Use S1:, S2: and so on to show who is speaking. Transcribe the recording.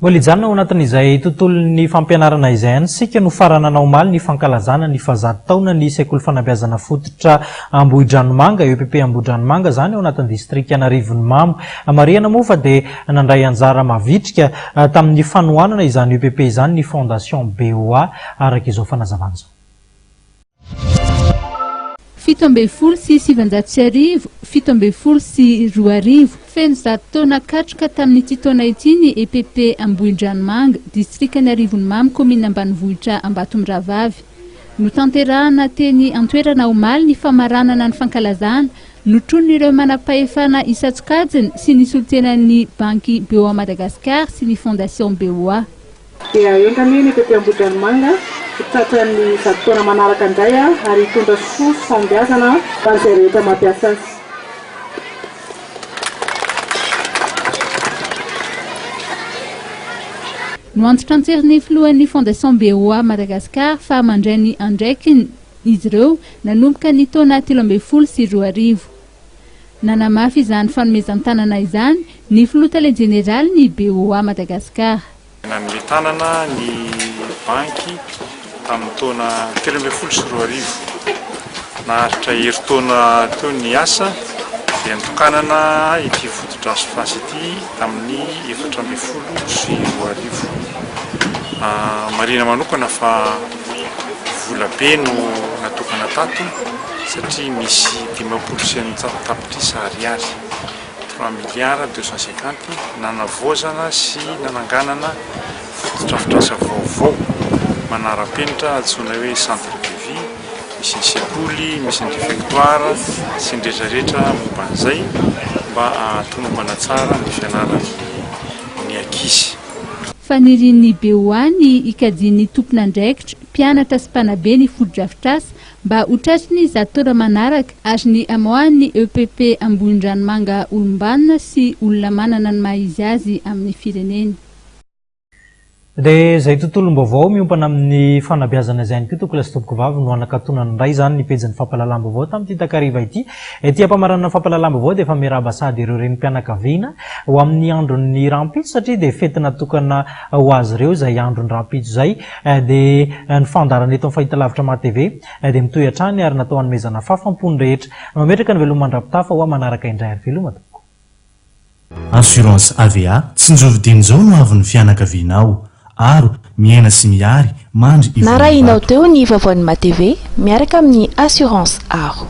S1: Izany ao anatin'izay tontolon'ny fampianarana izay sika Nofaranana omaly ny fankalazana ny faha taona ny sekoly fanabeazana fototra Ambohindranomanga EPP Ambohindranomanga zany ao anatin'ny distrikan'Arivonimamo. Marihana moa fa dia nandray anjara mavitrika tamin'ny fanohanana izany EPP izany ny Fondation BOA araka izao fanazavana izao.
S2: 17 sy 700 17 sy 2 feno zato taona katroka tamin'ity taona ity ny EPP Ambohindranomanga distrikan'Arivonimamo komina ambanivohitra Ambatomravavy no tanterahana teny antoerana omaly ny famaranana ny fankalazana notron'ireo manam-pahefana isatsokajiny sy ny solotenan'ny banky BOA Madagasikara sy ny Fondation BOA.
S3: Dia entaminy EPP Ambohindranomanga tratran'ny zato taona manaraka indray ary hitondra soa fambiazana fa izay rehetra mampiasa azy.
S2: No antotrantserin'ny filohan'ny Fondation BOA Madagasikara fa mandray ny andraikiny izy ireo nanomboka ny taona 13 sy 20. Nanamafy izany fanomezan-tanana izany ny filoha jeneraly ny BOA Madagasikara.
S4: Nanome tanana ny banky tamin'ny taona 13 sy 20. Naharitra herintaona teo ny asa dia nitokanana ity fotodrasofasy ity tamin'ny 14 sy 20. Marihana manokana fa vola be no natokana tato satria misy 50 sy tapitrisa ariary 3 milliards 250 nanavozana sy nananganana fotodrafitrasa vaovao manara-penitra antsoina hoe centre de vie, misy ny sekoly, misy ny réfectoire sy ny rehetrarehetra momban'izay mba hatonombana tsara ny fianaran'ny ankizy.
S2: Fanirin'ny BOA ny ikajin'ny tompon'andraikitra mpianatra sy mpanabe ny fotodrafitrasa mba hotratry ny zato taona manaraka ary ny amohan'ny EPP Ambohindranomanga olombanina sy olona manana ny maha-izy azy amin'ny fireneny.
S1: Dia izay tontolom-baovao miompana amin'ny fanabeazana izay koa tokony lasitoboko vavy no anakatonana indray izany ny pejin'ny fampahalalam-baovao tamin'ity takariva ity. Ety ampamaranana ny fampahalalam-baovao dia efa miarahaba sady ireo renim-pianakaviana ho amin'ny andron'ny rampitso satria dia fety natokana ho azy ireo izay andron'ny rampitso izay dia ny fandarana eto amin'ny fahitalavitra MATV dia mitohy hatrany ary natao hanomezana fahafampony rehetra. Mametraka ny velomandra-pitafa ho manaraka indray ary veloma tompoko.
S5: Assurance AVA tsy njovidin'izao no avy ny fianakavianao. Aro, miaina sy miary, mandry
S6: narahinao teo ny vaovao ny MATV miaraka amin'ny Assurance Aro.